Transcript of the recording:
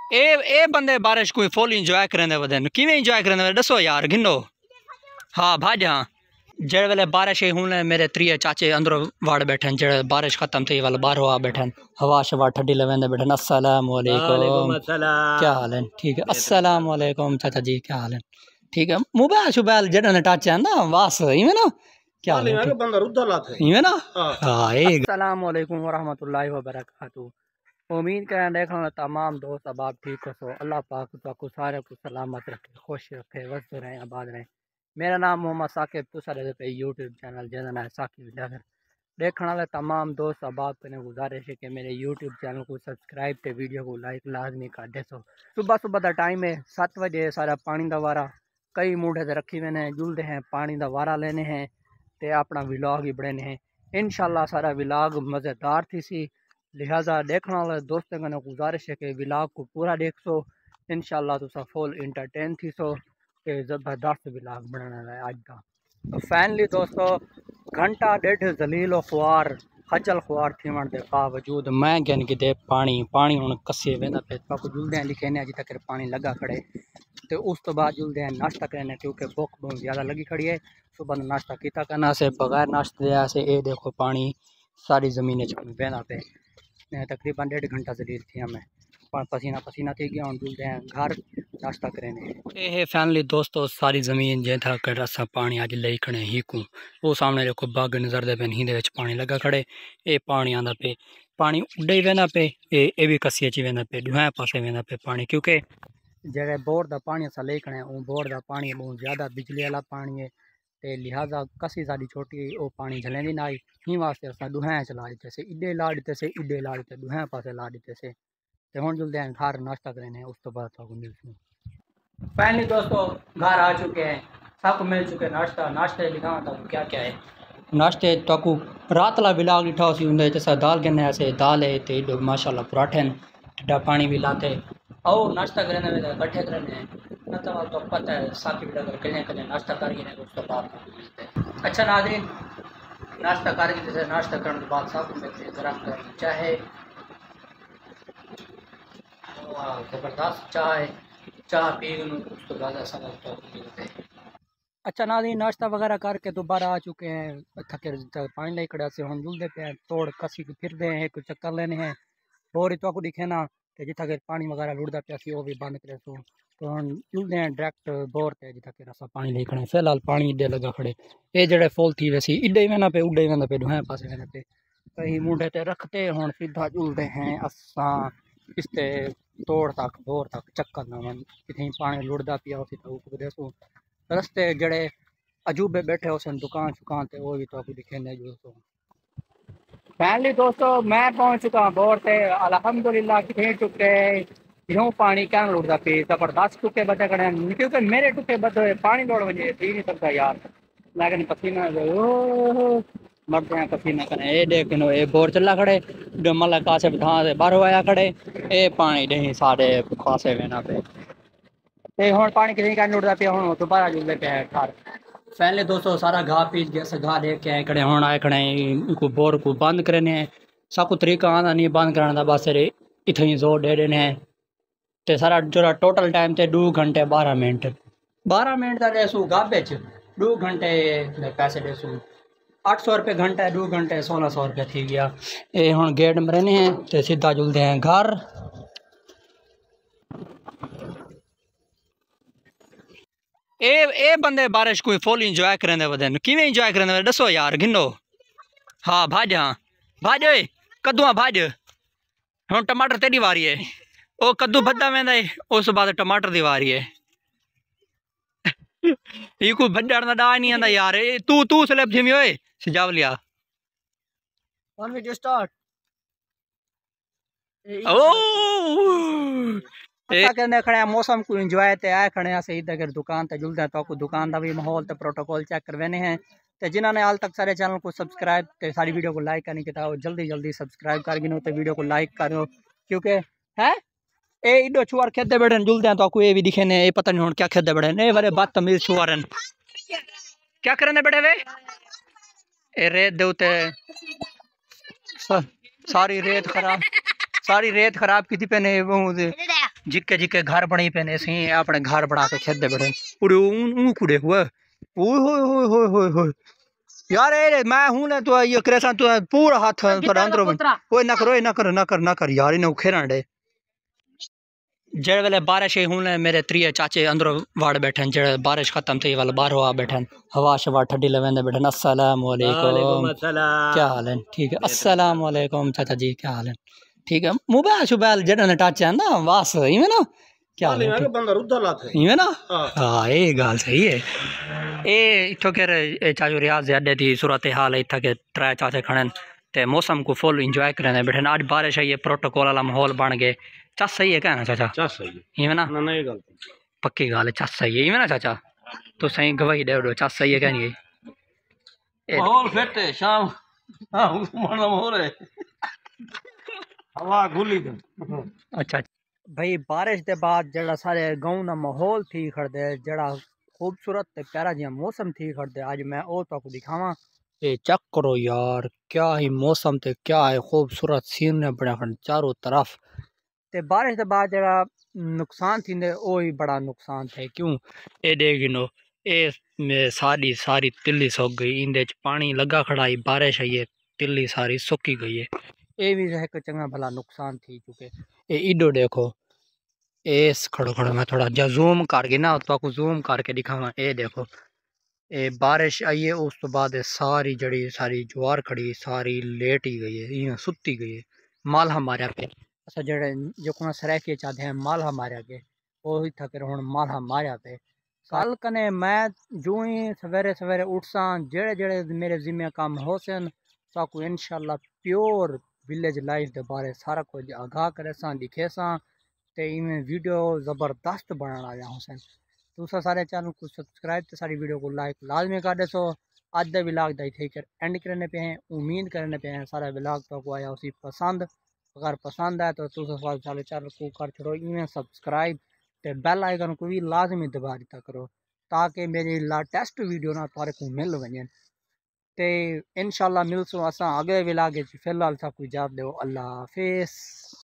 ए बंदे बारिश कोई फुल इंजॉय करेंदे वदन किवें इंजॉय करेंदे दसो यार गिनो। हाँ भाज हाँ जेड़े वेले बारिश हुन मेरे त्रिय चाचे अंदरों वाड़ बैठे जेड़े बारिश खत्म थी वाले बाहर आ बैठे हवा शवा ठंडी लवेंदे बैठे। अस्सलाम वालेकुम क्या हाल है? ठीक है अस्सलाम वालेकुम चाचा जी क्या हाल है? ठीक है मोबाइल शोबाइल जेड़ा ने टच है ना वास इवें ना क्या हाल है बंदा रुद्दा लाथे इवें ना। हां अस्सलाम वालेकुम व रहमतुल्लाहि व बरकातहू। उम्मीद करें देखने तमाम दोस्त अब आप ठीक हो सो अल्लाह पाक तो सारे को सलामत रखे खुश रखे वस्त रहें आबाद रहें। मेरा नाम मोहम्मद साकिब तुसा पे यूट्यूब चैनल जिसका है साकिब ब्लॉगर देखने वाले तमाम दोस्त अब आपने गुजारिश है कि मेरे यूट्यूब चैनल को सब्सक्राइब ते वीडियो को लाइक लाजमी कर दे सो। सुबह सुबह का टाइम है 7 बजे सारा पानी का वारा कई मूढ़े से रखी हुए हैं जुलते हैं पानी का वारा लेने हैं तो अपना विलाग ही बढ़ने हैं। इंशाल्लाह सारा विलाग मज़ेदार थी सी लिहाजा देखने वाले दोस्तों का गुजारिश है कि विलाग को पूरा देख सो। इंशाल्लाह तुसा फुल इंटरटेन थी सो कि ज़बरदस्त विलाग बनाना है आज का। तो फाइनली दोस्तों घंटा डेढ़ जलील ख्वार खजल ख्वार थीवण के बावजूद मैं गन कि पानी पानी हूँ कसे वेंदा पे पाको जुलदे लिखे ने अज तक पानी लगा खड़े तो उस तो बाद जुलदे नाश्ता करने क्योंकि भुख बहुत ज़्यादा लगी खड़ी है। सुबह नाश्ता किया करना से बगैर नाश्ते दिया से ये देखो पानी सारी ज़मीन वेंदा पे तकरीबन 1.5 घंटा जलील थी हमें पसीना पसीना थी गया हम जुलते हैं घर नाश्ता करेंगे। ये फैमिली दोस्तों सारी ज़मीन जे था कर असा पानी अज ले खड़े ही को वो सामने देखो बाग नज़र दे पे ही पानी लगा खड़े ये पानी आंदा पे पानी उड़े ही वेंदा पे ये भी कसी अची वेंदा पे दुहें पासे वेंदा पे पानी क्योंकि जगह बोर का पानी असा ले खड़े वो बोर का पानी बहुत ज़्यादा बिजली वाला पानी है ते लिहाजा कसी साड़ी छोटी वो पानी झलेंदी ना आई ही वास्ते असा दुहें चला दिते से इडे ला दिते से इडे ला दिते दुहें पासे ला दिते से ते हुण जुलदे हैं घर नाश्ता करें उस तो बाद तो मिलते हैं। फाइनली दोस्तों घर आ चुके हैं सबको मिल चुके नाश्ता नाश्ते दिखावा था क्या क्या है नाश्ते तो रात ला बिलाग लिठा उसी उंदे जैसा दाल गिने ऐसे दाल है तो माशाल्लाह पराठे ठंडा पानी भी लाते आओ नाश्ता करने में बैठे करने न तो पता है साथी भी अगर कहीं कहीं नाश्ता कर गिने उस तो बाद अच्छा नाज़रीन नाश्ता कर जैसे नाश्ता करने के बाद सबको मिलते हैं गरम चाहे ज़बरदस्त चाय चाह पी उस तो ज़्यादा समझ तो अच्छा नाज़रीन नाश्ता वगैरह करके दोबारा आ चुके हैं थके पानी ले खड़ा से हम जुलते पे तोड़ कसी फिरते हैं एक चक्कर लेने हैं और तो आपको दिखे ना कि जिथा के पानी वगैरह लुड़ता पे वो भी बंद करे तो हम जुलते हैं डायरेक्ट बोर पे जिथा के असा पानी ले खड़े फिलहाल पानी इडे लगा खड़े ये जड़े फुल थी वैसी इडे ही वेना पे उडे ही वेंदा पे दुहें पासे वेंदा पे कहीं मुंडे ते रखते हुण सीधा जुलते हैं असा इसते तोड़ तक बोर तक चक्कर ना मन कितनी पानी लुड़दा पिया उसी तो देखो रस्ते जड़े अजूबे बैठे हो सन दुकान शुकान ते वो भी तो आपको दिखे नहीं जो फैमिली दोस्तों मैं पहुंच चुका हूँ बोर से अल्हम्दुलिल्लाह कितने टुके यूँ पानी क्या लुटता पी जबरदस्त टुके बचे खड़े क्योंकि मेरे टुके बचे पानी लौट वजे पी नहीं सकता यार लेकिन पसीना मरते हैं पसीना करें ये देख ये बोर चला खड़े मतलब कासे ढां से बाहरों आया खड़े ये पानी नहीं सारे खासे वेना पे ते हुण पानी कितनी का लुटता पिया हूँ दोबारा जुलते पे है घर पहले दोस्तों सारा घाह पीस गया से घाह लेके आए खड़े हुण आए खड़े इनको बोर को बंद करने सबको तरीका आंदा नहीं बंद कराने का बस इतना ही जोर दे देने हैं तो सारा जो टोटल टाइम थे 2 घंटे 12 मिनट का देसू गाबे 2 घंटे पैसे देसू 800 रुपये घंटा 2 घंटे 1600 रुपये थी गया ये हुण गेट में रहने हैं तो सीधा जुलते हैं घर। ए बंदे बारिश कोई फुल इंजॉय करेंदे वदन किवें इंजॉय करेंदे दसो यार गिनो। हाँ भाज हाँ भाज ओए कद्दू भाज हुण टमाटर तेरी वारी है ओ कद्दू भद्दा वेंदा है उस बाद टमाटर दी वारी है ये कोई भड्डा ना डा नहीं आंदा यार तू तू स्लैब थी ओए सजावलिया वन वीडियो स्टार्ट ओ करने खड़े मौसम को इंजॉय ते आए खड़े से इधर के दुकान ते जुलते तो दुकान का भी माहौल ते प्रोटोकॉल चेक करवाने हैं तो जिन्होंने हाल तक सारे चैनल को सब्सक्राइब ते सारी वीडियो को लाइक करने के था जल्दी जल्दी सब्सक्राइब कर गिनो तो वीडियो को लाइक करो क्योंकि है ए इडो छुआर खेदे बैठे जुलते हैं तो आपको ये भी दिखे ने पता नहीं क्या खेदे बैठे ने वाले बदतमीज छुआरन क्या करने बैठे वे ए रेत दे सारी रेत खराब सारी रेत खराब की थी पेने जिक्के जिक्के घर बनी पेने सी अपने घर बना के खेदे बड़े कुड़े ऊ कुड़े हुए ओए होए होए होए होए होए यार ए मैं हूं ना तो ये करेसा तो पूरा हाथ पर अंदर ओए ना करो ना कर यार इने खेरण दे जेड़े वेले बारिश हूं मेरे त्रिय चाचे अंदर वाड़ बैठे जेड़े बारिश खत्म थी वाले बाहर आ बैठे हवा शवा ठंडी लवेंदे बैठे अस्सलाम वालेकुम क्या हाल है ठीक है अस्सलाम वालेकुम चाचा जी क्या हाल है ठीक है मोबाइल शुबाइल जेड़े ने टच है ना वास इवें ना क्या हाल है बंदा रुद्दा लाथे इवें ना हां ये गाल सही है ए इथो के चाचू रियाज अड्डे दी सूरत हाल है इथा के त्रै चाचे खड़न ते मौसम को फुल एंजॉय करने बैठे आज बारिश आई है प्रोटोकॉल वाला माहौल बन गए चस सही है क्या ना चाचा चस सही है इवें ना ना ये गल पक्की गाल है चस सही है इवें ना चाचा तो सही गवाही दे दो चस सही है क्या नहीं माहौल फिट है शाम हां उस्मान माहौल है हवा खुली अच्छा भाई बारिश के बाद जड़ा सारे गाँव ना माहौल थी खड़दे जड़ा खूबसूरत ते प्यारा जिहा मौसम थी खड़दे आज मैं ओ तो दिखावा ये चेक करो यार क्या ही मौसम ते क्या है खूबसूरत सीन ने बना खड़ चारों तरफ ते बारिश के बाद जड़ा नुकसान थी ओ ही बड़ा नुकसान थे क्यों ए देखिनो ए सारी सारी तिल्ली सूख गई इंदे च पानी लगा खड़ा ही बारिश आई है तिल्ली सारी सुकी गई है ये भी एक चंगा भला नुकसान थी चुके ये इडो देखो एस खड़ो खड़ो मैं थोड़ा जा जूम करके ना तो आपको जूम करके दिखावा ये देखो ये बारिश आई है उस तो बाद सारी जड़ी सारी ज्वार खड़ी सारी लेट ही गई है ये सुती गई है माल हमारे पे अच्छा जड़े जो को सराके चाहते हैं माल हमारे के वो ही थके हुन माल हमारे पे कल कने मैं जो ही सवेरे सवेरे उठसा जेड़े जेड़े मेरे जिम्मे काम हो सन ताकू इंशाल्लाह प्योर विलेज लाइफ के बारे सारा कुछ आगाह करे सा दिखे सा ते इनमें वीडियो ज़बरदस्त बनाना आया हुसैन दूसरा सारे चैनल को सब्सक्राइब तो सारी वीडियो को लाइक लाजमी कर दे सो आज द विलाग दा थे कर एंड करने पे हैं उम्मीद करने पे हैं सारा विलाग तो को आया उसी पसंद अगर पसंद आए तो दूसरा सारे चैनल को कर छोड़ो इवें सब्सक्राइब ते बेल आइकन को भी लाजमी दबा दिता करो ताकि मेरी लेटेस्ट वीडियो ना तारे को मिल वजन ते इंशाल्लाह मिलसो असा अगले विलाग फिलहाल सब कुछ इजाज़त दो अल्लाह हाफिज़।